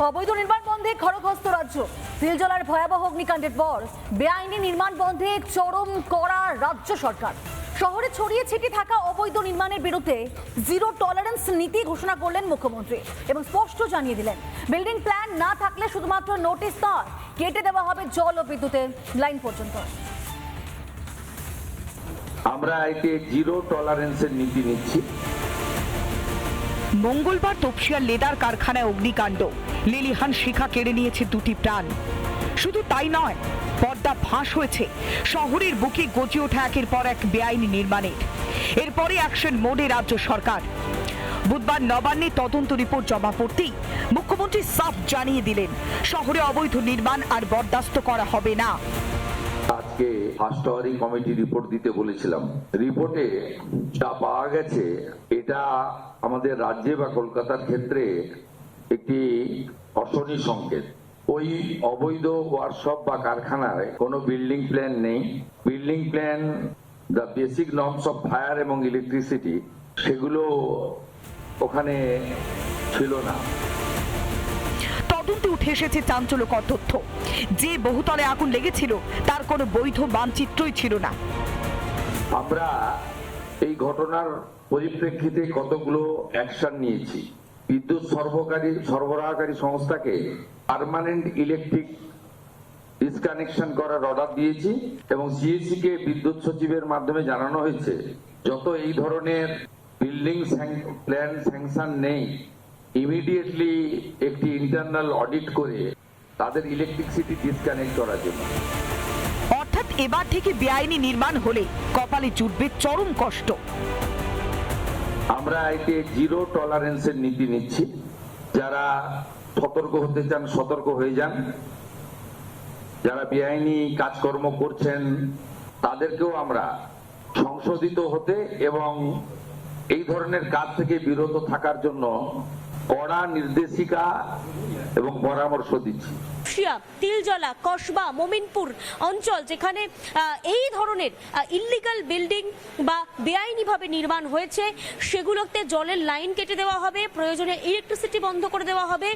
অবৈধ নির্মাণ বন্ধে খড়গহস্ত রাজ্য। তিলজলার ভয়াবহ অগ্নিকাণ্ডের পর বেআইনি নির্মাণ বন্ধে চরম কড়া রাজ্য সরকার। শহরে ছড়িয়ে ছিটিয়ে থাকা অবৈধ নির্মাণের বিরুদ্ধে জিরো টলারেন্স নীতি ঘোষণা করলেন মুখ্যমন্ত্রী এবং স্পষ্ট জানিয়ে দিলেন, বিল্ডিং প্ল্যান না থাকলে শুধুমাত্র নোটিশ নয়, কেটে দেওয়া হবে জল ও বিদ্যুতের লাইন পর্যন্ত। আমরা এতে জিরো টলারেন্সের নীতি নিচ্ছি। মঙ্গলবার তপসিয়ার লেদার কারখানায় অগ্নিকাণ্ড, লিলিহান শিখা কেড়ে নিয়েছে দুটি প্রাণ। শুধু তাই নয়, পর্দা ফাঁস হয়েছে শহরের বুকে গজে ওঠা একের পর এক বেআইনি নির্মাণের। এরপরে অ্যাকশন মোডে রাজ্য সরকার। বুধবার নবান্নে তদন্ত রিপোর্ট জমা পড়তেই মুখ্যমন্ত্রী সাফ জানিয়ে দিলেন, শহরে অবৈধ নির্মাণ আর বরদাস্ত করা হবে না। আজকে ফার্স্ট আওয়ারি কমিটি রিপোর্ট দিতে বলেছিলাম। রিপোর্টে যা পাওয়া গেছে, এটা আমাদের রাজ্যে বা কলকাতার ক্ষেত্রে একটি অশনি সংকেত। ওই অবৈধ ওয়ার্কশপ বা কারখানায় কোনো বিল্ডিং প্ল্যান নেই। Building plan, the basic norms of fire এবং ইলেকট্রিসিটি, সেগুলো ওখানে ছিল না। তদন্তে উঠে এসেছে চাঞ্চল্যকর তথ্য, যে বহুতলে আগুন লেগেছিল তার কোনো বৈধ মানচিত্রই ছিল না। আমরা এই ঘটনার পরিপ্রেক্ষিতে কতগুলো অ্যাকশন নিয়েছি। বিদ্যুৎ সরবরাহকারী সংস্থাকে পার্মানেন্ট ইলেকট্রিক ডিসকানেকশন করার অর্ডার দিয়েছি এবং সিএসসি কে বিদ্যুৎ সচিবের মাধ্যমে জানানো হয়েছে, যত এই ধরনের বিল্ডিং প্ল্যান স্যাংশন নেই, ইমিডিয়েটলি একটি ইন্টারনাল অডিট করে তাদের ইলেকট্রিসিটি ডিসকানেক্ট করার জন্য। অর্থাৎ এবার থেকে বেআইনি নির্মাণ হলে কপালে জুটবে চরম কষ্ট। আমরা এতে জিরো টলারেন্সের নীতি নিচ্ছি। যারা সতর্ক হতে চান, সতর্ক হয়ে যান। যারা বেআইনি কাজকর্ম করছেন তাদেরকেও আমরা সংশোধিত হতে এবং এই ধরনের কাজ থেকে বিরত থাকার জন্য কড়া নির্দেশিকা এবং পরামর্শ দিচ্ছি। তিলজলা, কসবা, মোমিনপুর অঞ্চল, যেখানে এই ধরনের ইল্লিগাল বিল্ডিং বা বেআইনিভাবে নির্মাণ হয়েছে, সেগুলোতে জলের লাইন কেটে দেওয়া হবে, প্রয়োজনে ইলেকট্রিসিটি বন্ধ করে দেওয়া হবে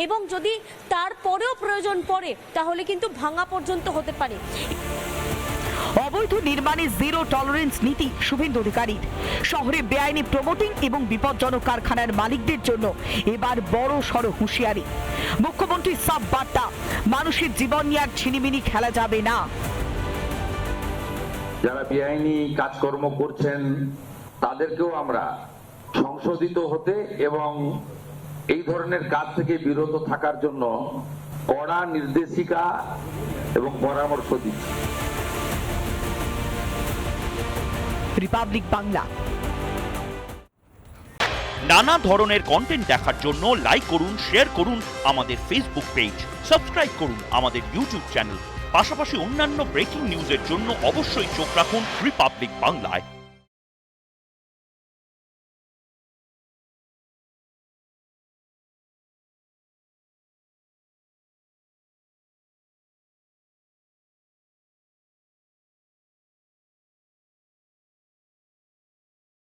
এবং যদি তারপরেও প্রয়োজন পড়ে তাহলে কিন্তু ভাঙা পর্যন্ত হতে পারে। অবৈধ নির্মাণে জিরো টলারেন্স নীতি শুভেন্দু অধিকারীর। শহরে বেআইনি প্রমোটিং এবং বিপজ্জনক কারখানার মালিকদের জন্য এবার বড় সড় হুঁশিয়ারি। মুখ্যমন্ত্রী সাফ বার্তা, মানুষের জীবন নিয়ে আর ছিনিমিনি খেলা যাবে না। যারা বেআইনি কাজকর্ম করছেন তাদেরকেও আমরা সংশোধিত হতে এবং এই ধরনের কাজ থেকে বিরত থাকার জন্য কড়া নির্দেশিকা এবং পরামর্শ দিচ্ছি। রিপাবলিক বাংলা। নানা ধরনের কন্টেন্ট দেখার জন্য লাইক করুন, শেয়ার করুন আমাদের ফেসবুক পেজ, সাবস্ক্রাইব করুন আমাদের ইউটিউব চ্যানেল। পাশাপাশি অন্যান্য ব্রেকিং নিউজের জন্য অবশ্যই চোখ রাখুন রিপাবলিক বাংলায়।